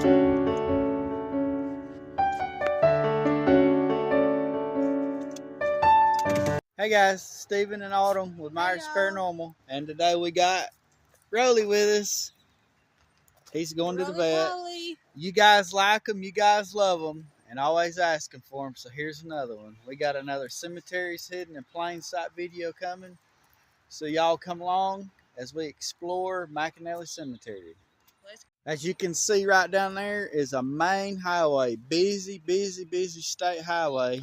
Hey guys, Steven and Autumn with Myers Paranormal, and today we got Rolly with us. He's going to the vet. You guys like him, you guys love him, and always asking for him. So here's another one. We got another Cemeteries Hidden in Plain Sight video coming. So y'all come along as we explore McAnalley Cemetery. As you can see right down there is a main highway, busy state highway.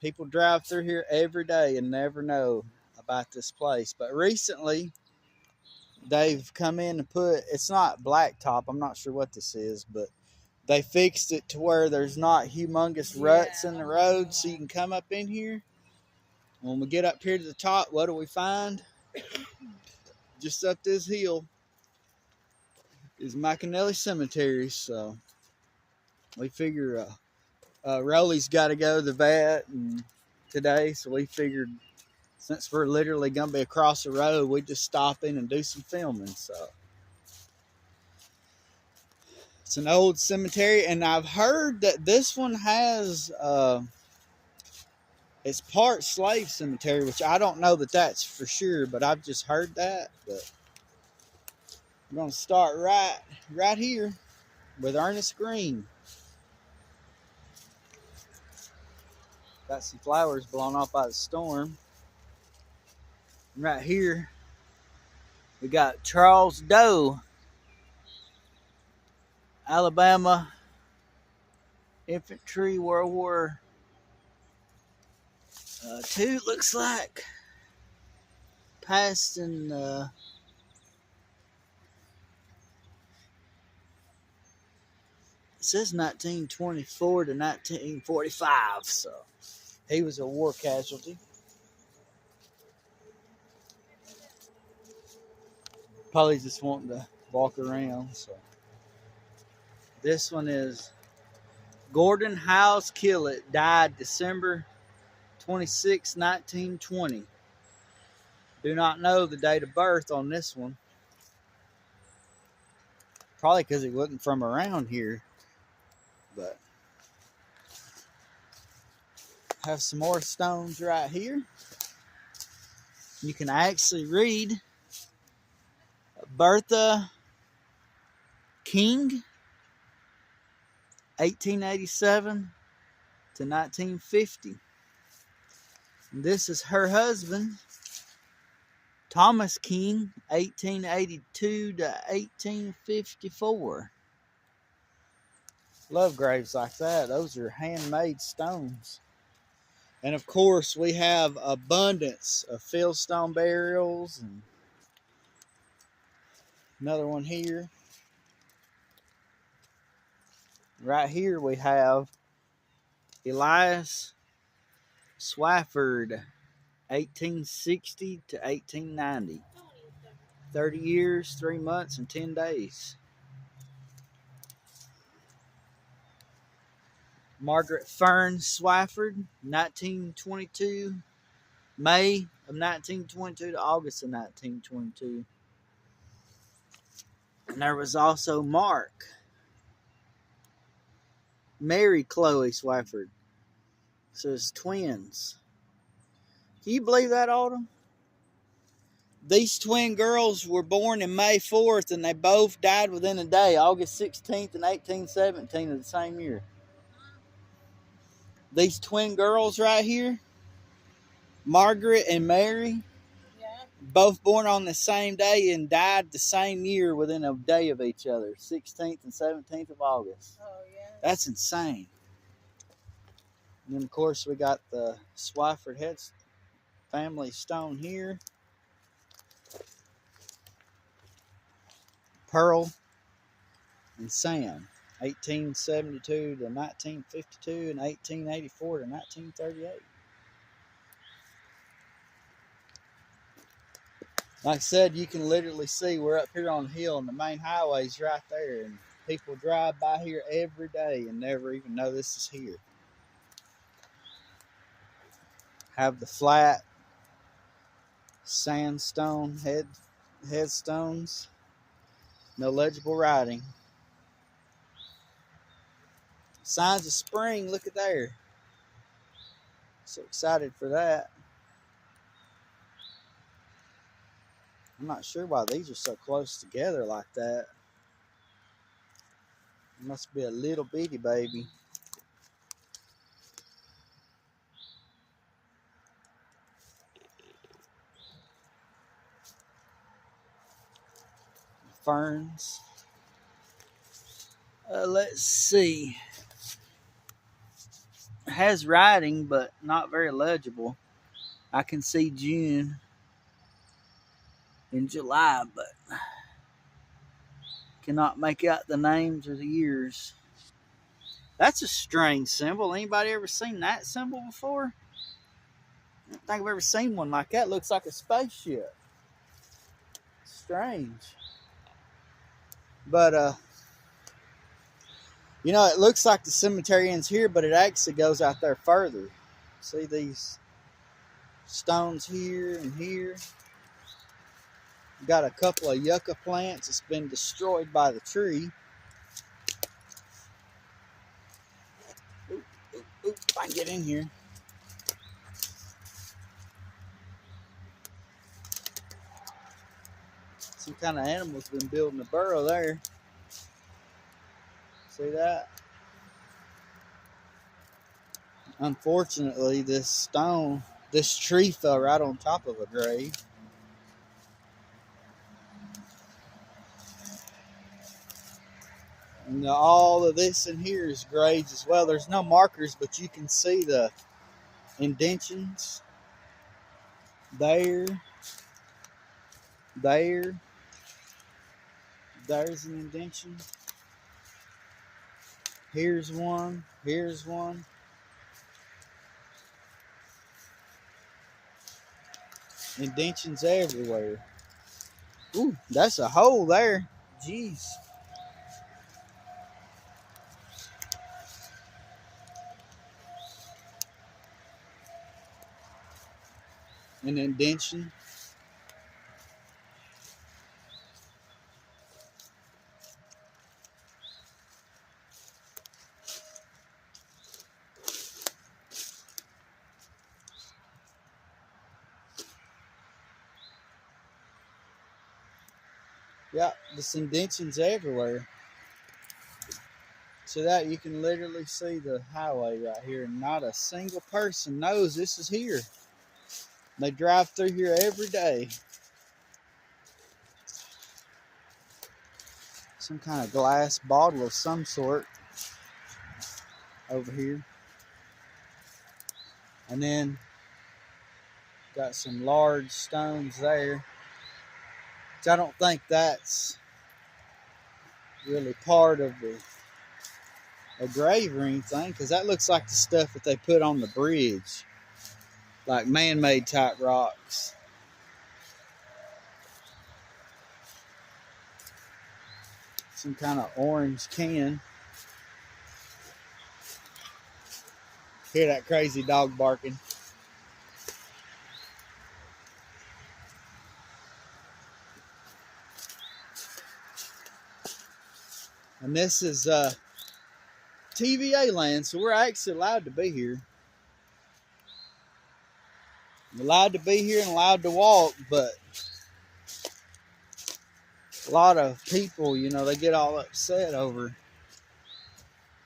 People drive through here every day and never know about this place. But recently, they've come in and put, it's not blacktop, I'm not sure what this is, but they fixed it to where there's not humongous ruts in the road, so you can come up in here. When we get up here to the top, what do we find? Just up this hill is McAnalley Cemetery. So we figure Rolly's got to go to the vet today, so we figured since we're literally going to be across the road, we just stop in and do some filming. So it's an old cemetery, and I've heard that this one has it's part slave cemetery, which I don't know that that's for sure, but I've just heard that. But I'm going to start right here with Ernest Green. Got some flowers blown off by the storm. And right here, we got Charles Doe, Alabama Infantry, World War II, looks like. Passed in it says 1924 to 1945, so he was a war casualty. Probably just wanting to walk around. So this one is Gordon House Killett, died December 26, 1920. Do not know the date of birth on this one. Probably because he wasn't from around here. But have some more stones right here. You can actually read Bertha King, 1887 to 1950. And this is her husband, Thomas King, 1882 to 1854. Love graves like that. Those are handmade stones. And of course, we have abundance of fieldstone burials. And another one here. Right here we have Elias Swafford, 1860 to 1890. 30 years, 3 months, and 10 days. Margaret Fern Swafford, 1922, May of 1922 to August of 1922. And there was also Mary Chloe Swafford. So it's twins. Can you believe that, Autumn? These twin girls were born in May 4th, and they both died within a day, August 16th and 1817 of the same year. These twin girls right here, Margaret and Mary, both born on the same day and died the same year within a day of each other, 16th and 17th of August. Oh, yeah. That's insane. And then, of course, we got the Swafford Head family stone here. Pearl and Sam, 1872 to 1952 and 1884 to 1938. Like I said, you can literally see we're up here on the hill and the main highway's right there, and people drive by here every day and never even know this is here. Have the flat sandstone headstones. No legible writing. Signs of spring, look at there. So excited for that. I'm not sure why these are so close together like that. It must be a little bitty baby. Ferns. Let's see. It has writing, but not very legible. I can see June and July, but cannot make out the names or the years. That's a strange symbol. Anybody ever seen that symbol before? I don't think I've ever seen one like that. It looks like a spaceship. Strange. But you know, it looks like the cemetery ends here, but it actually goes out there further. See these stones here and here? Got a couple of yucca plants that's been destroyed by the tree. Oop, if I can get in here. Some kind of animal's been building a burrow there. See that? Unfortunately, this tree fell right on top of a grave. And all of this in here is graves as well. There's no markers, but you can see the indentions. There's an indention. Here's one. Indentions everywhere. Ooh, that's a hole there. Jeez. An indention. Yeah, there's indentions everywhere. So that you can literally see the highway right here, and not a single person knows this is here. They drive through here every day. Some kind of glass bottle of some sort over here. And then got some large stones there. Which I don't think that's really part of a grave or anything, because that looks like the stuff that they put on the bridge. Like man-made type rocks. Some kind of orange can. Hear that crazy dog barking. And this is TVA land, so we're actually allowed to be here. We're allowed to be here and allowed to walk, but a lot of people, you know, they get all upset over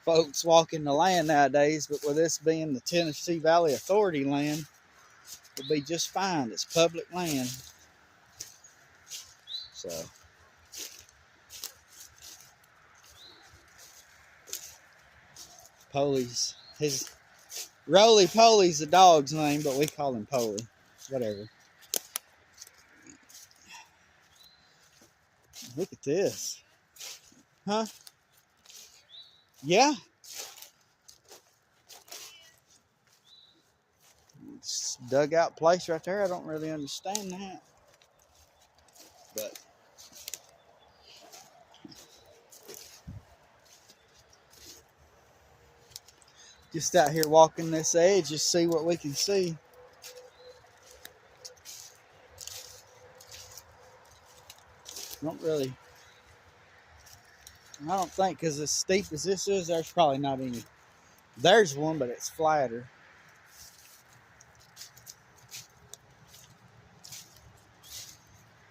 folks walking the land nowadays. But with this being the Tennessee Valley Authority land, it'll be just fine. It's public land. So Polly's, his Roly Poly's the dog's name, but we call him Polly. Whatever. Look at this. Huh? Yeah. It's dugout place right there. I don't really understand that. But just out here walking this edge, just see what we can see. I don't think, because as steep as this is, there's probably not any There's one, but it's flatter.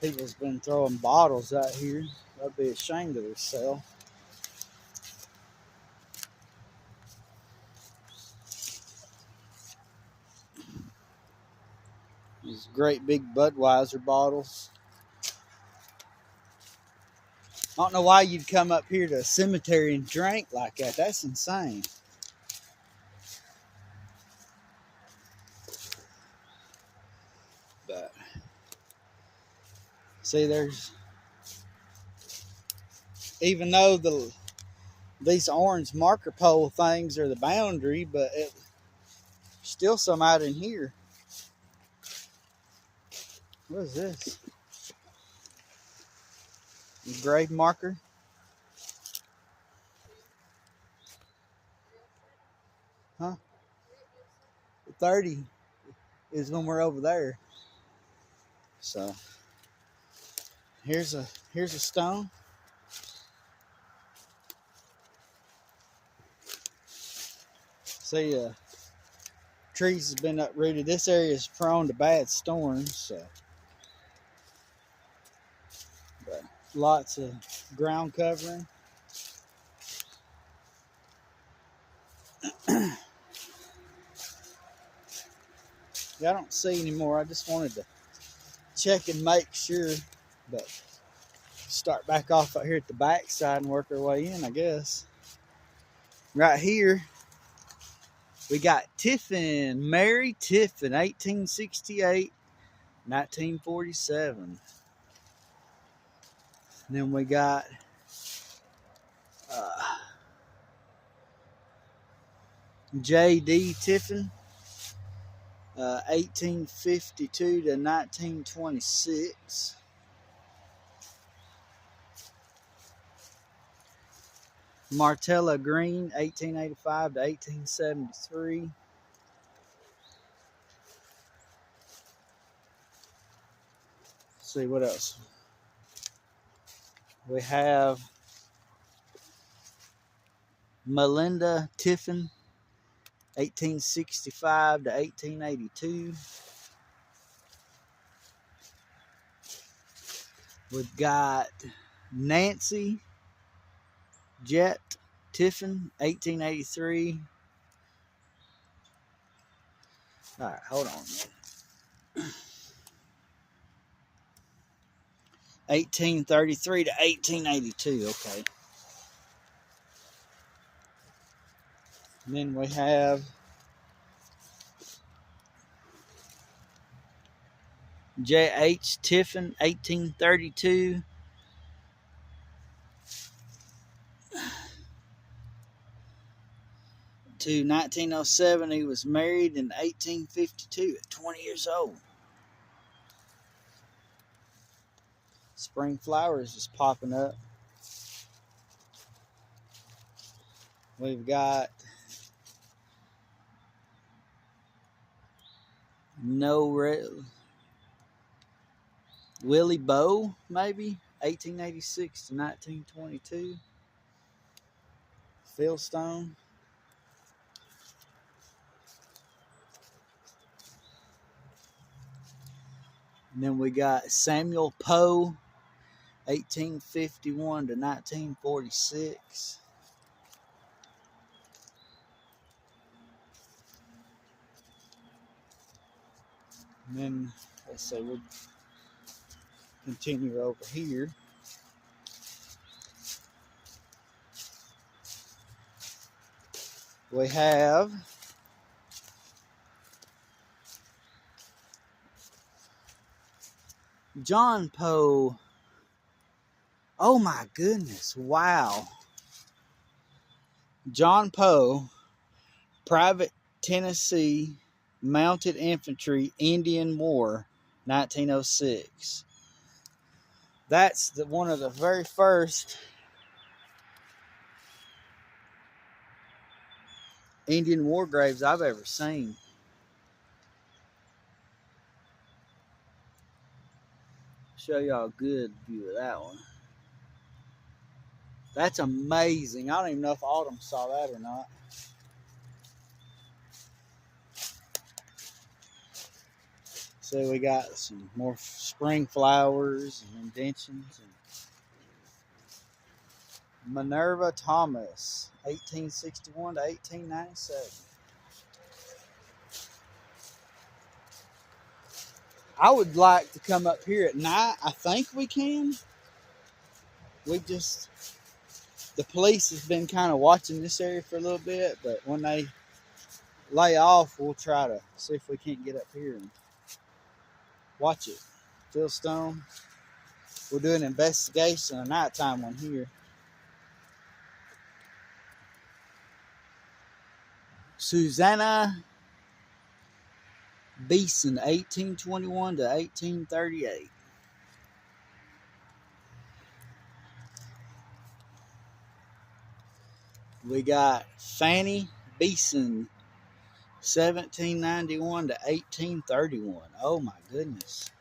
People's been throwing bottles out here. I'd be ashamed of themselves. These great big Budweiser bottles. I don't know why you'd come up here to a cemetery and drink like that. That's insane. But see, there's, even though these orange marker pole things are the boundary, but still some out in here. What is this? A grave marker? 30 is when we're over there. So here's a stone. See, trees have been uprooted. This area is prone to bad storms, so but lots of ground covering. Yeah, I don't see anymore. I just wanted to check and make sure, but start back off out here at the back side and work our way in, I guess. Right here, we got Tiffin, Mary Tiffin, 1868, 1947. And then we got J.D. Tiffin, 1852 to 1926. Martella Green, 1885 to 1873. Let's see what else. We have Melinda Tiffin, 1865 to 1882. We've got Nancy Jett Tiffin, 1883. All right, hold on a minute. 1833 to 1882, okay. And then we have J.H. Tiffin, 1832 to 1907. He was married in 1852 at 20 years old. Spring flowers is popping up. We've got Willie Bowe, maybe 1886 to 1922. Fieldstone. And then we got Samuel Poe, 1851 to 1946. And then, let's say we'll continue over here. We have John Poe. Oh my goodness, wow. John Poe, Private Tennessee Mounted Infantry, Indian War, 1906. That's one of the very first Indian war graves I've ever seen. Show y'all a good view of that one. That's amazing. I don't even know if Autumn saw that or not. So we got some more spring flowers and indentions. And Minerva Thomas, 1861 to 1897. I would like to come up here at night. I think we can. The police has been kind of watching this area for a little bit, but when they lay off, we'll try to see if we can't get up here and watch it. Fieldstone. We'll do an investigation, a nighttime one here. Susanna Beeson, 1821 to 1838. We got Fanny Beeson, 1791 to 1831. Oh my goodness.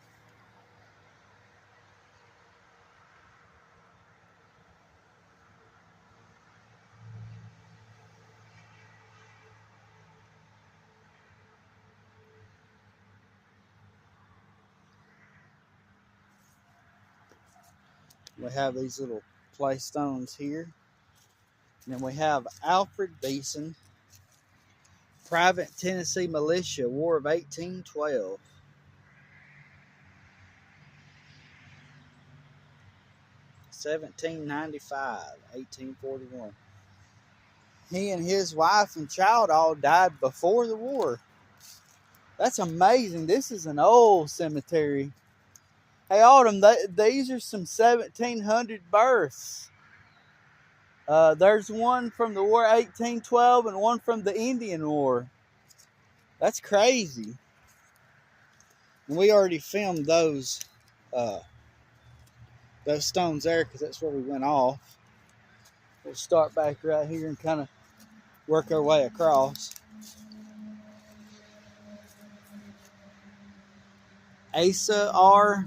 We have these little play stones here. And then we have Alfred Beeson, Private Tennessee Militia, War of 1812. (1795) 1841. He and his wife and child all died before the war. That's amazing. This is an old cemetery. Hey, Autumn, these are some 1700 births. There's one from the War 1812 and one from the Indian War. That's crazy. And we already filmed those stones there because that's where we went off. We'll start back right here and kind of work our way across. Asa R.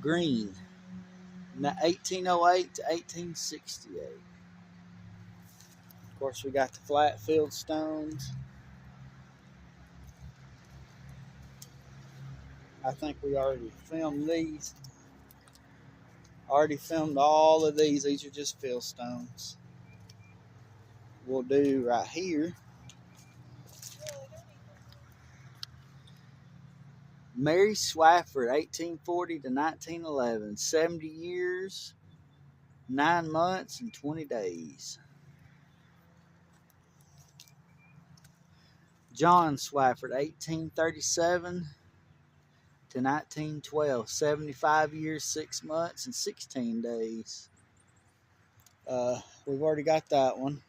Green, 1808 to 1868. Of course, we got the flat field stones. I think we already filmed these. Already filmed all of these. These are just field stones. We'll do right here. Mary Swafford, 1840 to 1911. 70 years, 9 months, and 20 days. John Swafford, 1837 to 1912. 75 years, 6 months, and 16 days. We've already got that one.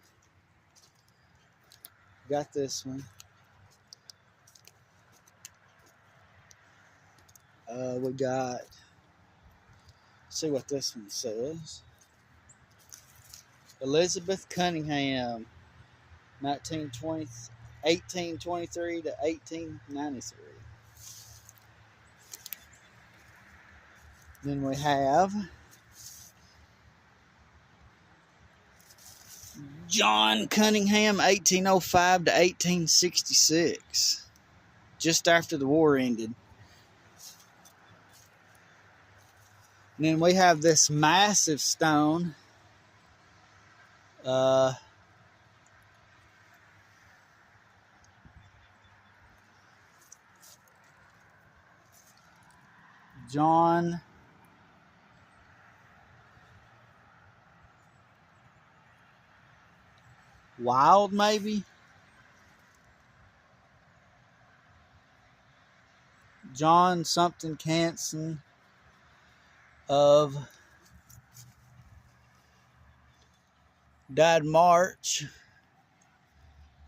Got this one. We got, see what this one says. Elizabeth Cunningham, 1823 to 1893. Then we have John Cunningham, 1805 to 1866, just after the war ended. And then we have this massive stone. John Wild, maybe? John something Canson of died March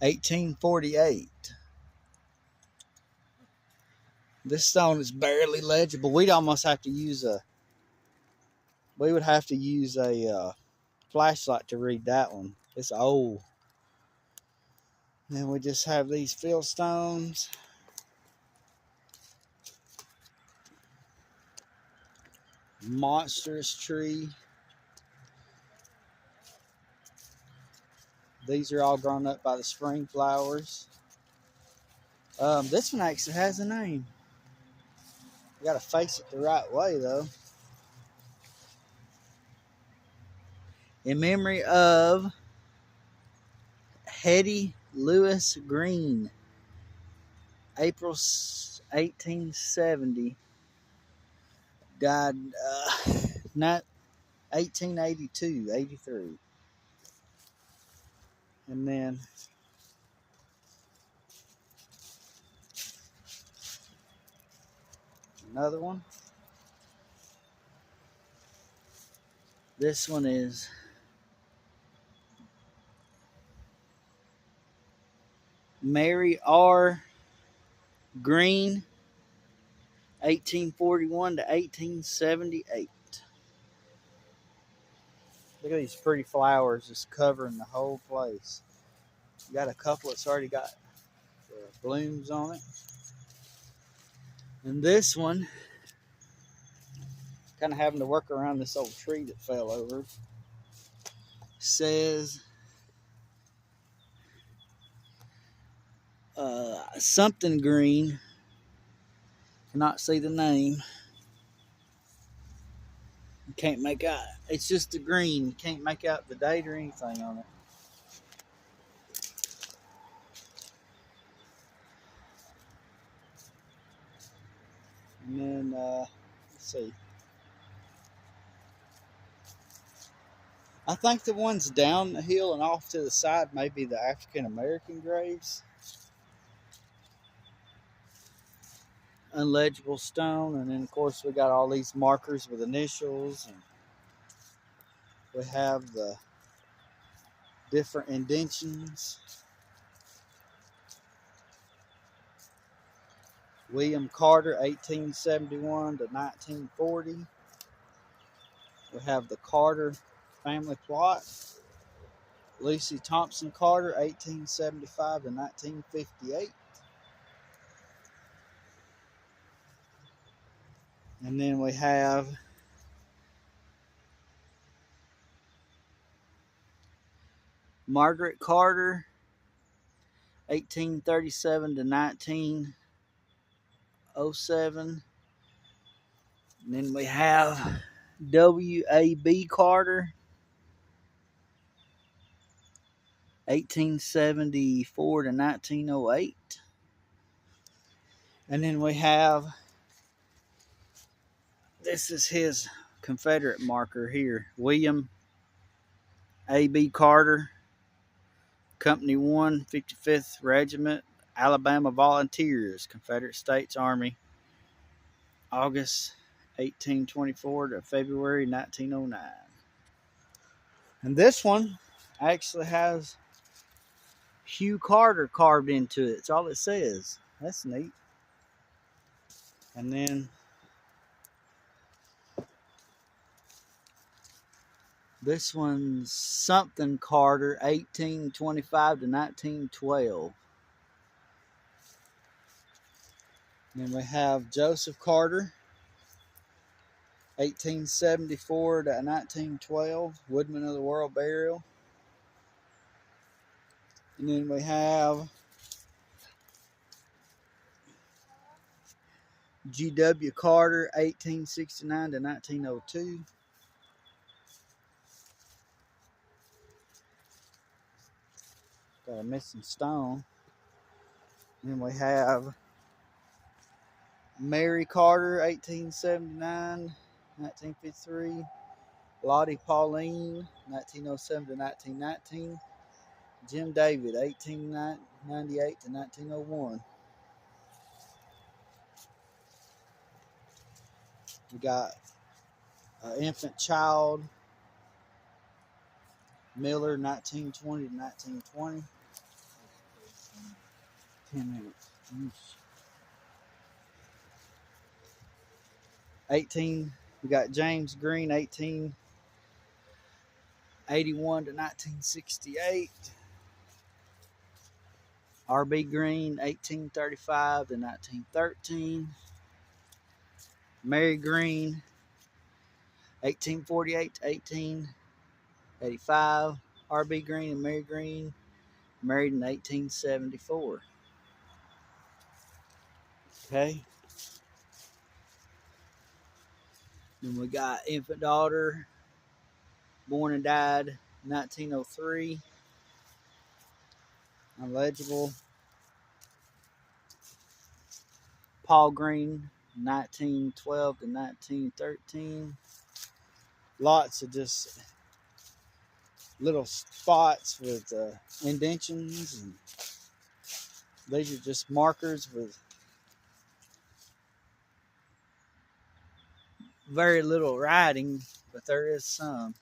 1848. This stone is barely legible. We'd almost have to use a flashlight to read that one. It's old. Then we just have these field stones. Monstrous tree. These are all grown up by the spring flowers. This one actually has a name. You gotta face it the right way though. In memory of Hetty Lewis Green, April 1870, died not 1882, 83. And then another one. This one is Mary R. Green, 1841 to 1878. Look at these pretty flowers just covering the whole place. You got a couple that's already got blooms on it. And this one, kind of having to work around this old tree that fell over, says something green. Cannot see the name. You can't make out. It's just the green. You can't make out the date or anything on it. And then, let's see. I think the ones down the hill and off to the side may be the African American graves. Unlegible stone, and then of course we got all these markers with initials, and we have the different indentions. William Carter, 1871 to 1940. We have the Carter family plot. Lucy Thompson Carter, 1875 to 1958. And then we have Margaret Carter, 1837 to 1907. And then we have W.A.B. Carter, 1874 to 1908. And then we have, this is his Confederate marker here, William A.B. Carter, Company 1, 55th Regiment, Alabama Volunteers, Confederate States Army, August 1824 to February 1909. And this one actually has Hugh Carter carved into it. It's all it says. That's neat. And then this one's something Carter, 1825 to 1912. And then we have Joseph Carter, 1874 to 1912, Woodman of the World Burial. And then we have G.W. Carter, 1869 to 1902. Got a missing stone. And then we have Mary Carter, 1879, 1953. Lottie Pauline, 1907 to 1919. Jim David, 1898 to 1901. We got infant child, Miller, 1920 to 1920. 10 minutes. 18. We got James Green, 1881 to 1968. R.B. Green, 1835 to 1913. Mary Green, 1848 to 1885. R.B. Green and Mary Green married in 1874. Okay. Then we got infant daughter, born and died 1903, illegible. Paul Green, 1912 to 1913. Lots of just little spots with indentions, and these are just markers with very little writing, but there is some.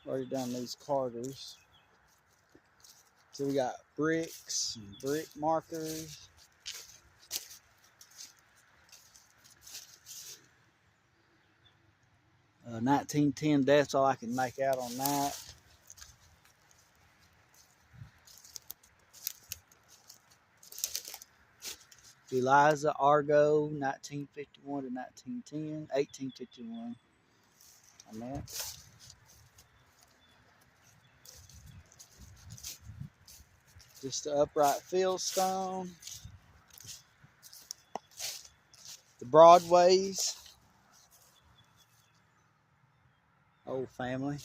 Already done these Carters. So we got bricks and brick markers. Uh, 1910 deaths, all I can make out on that. Eliza Argo, 1951 to 1910, 1851 on that. Just the upright fieldstone. The Broadways. Old family.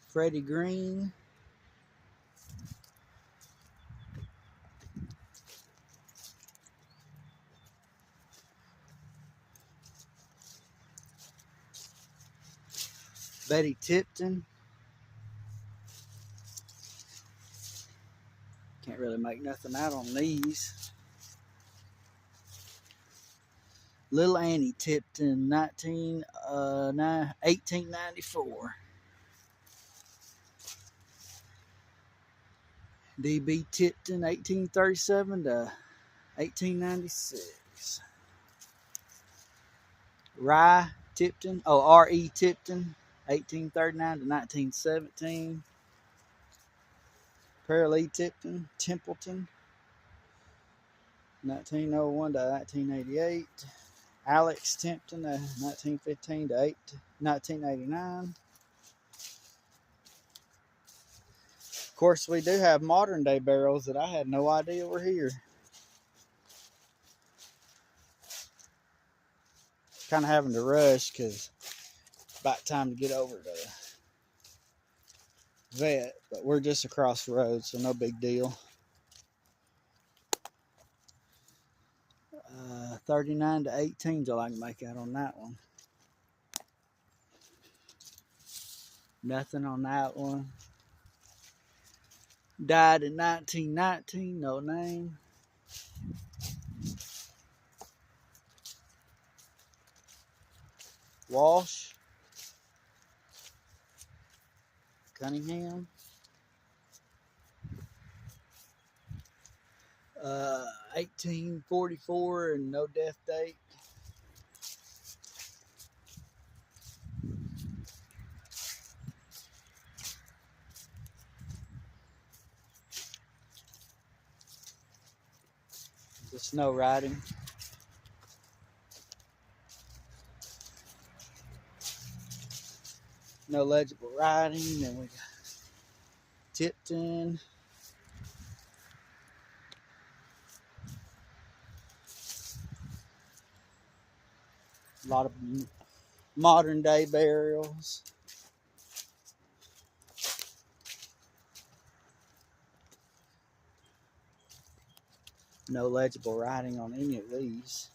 Freddie Green. Betty Tipton. Can't really make nothing out on these. Little Annie Tipton, 1894. D.B. Tipton, 1837 to 1896. Rye Tipton, R.E. Tipton, 1839 to 1917. Paralee Tipton, Templeton, 1901 to 1988. Alex Tipton, 1915 to 1989. Of course, we do have modern day barrels that I had no idea were here. Kind of having to rush because it's about time to get over to the vet, but we're just across the road, so no big deal. 39 to 18 is all I can make out on that one. Nothing on that one. Died in 1919, no name. Walsh. Cunningham. 1844 and no death date. Just no writing. No legible writing. Then we got Tipton. A lot of modern day burials. No legible writing on any of these.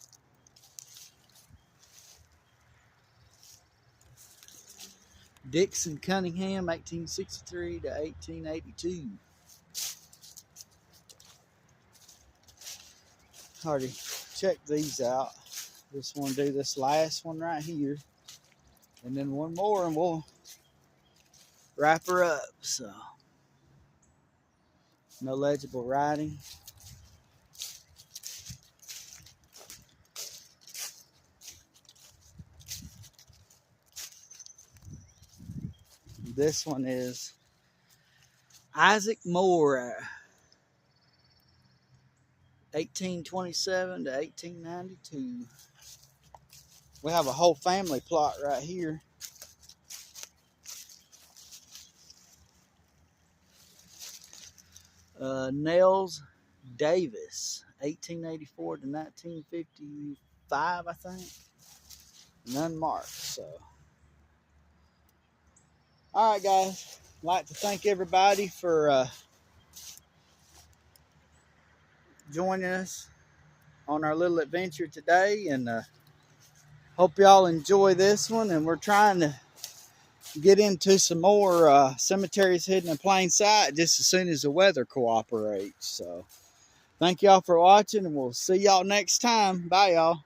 Dixon Cunningham, 1863 to 1882. Already checked these out. Just want to do this last one right here. And then one more and we'll wrap her up. So, no legible writing. This one is Isaac Moore, 1827 to 1892. We have a whole family plot right here. Nels Davis, 1884 to 1955, I think. And unmarked. So, all right, guys. I'd like to thank everybody for joining us on our little adventure today, and hope y'all enjoy this one. And we're trying to get into some more cemeteries hidden in plain sight just as soon as the weather cooperates. So thank y'all for watching, and we'll see y'all next time. Bye, y'all.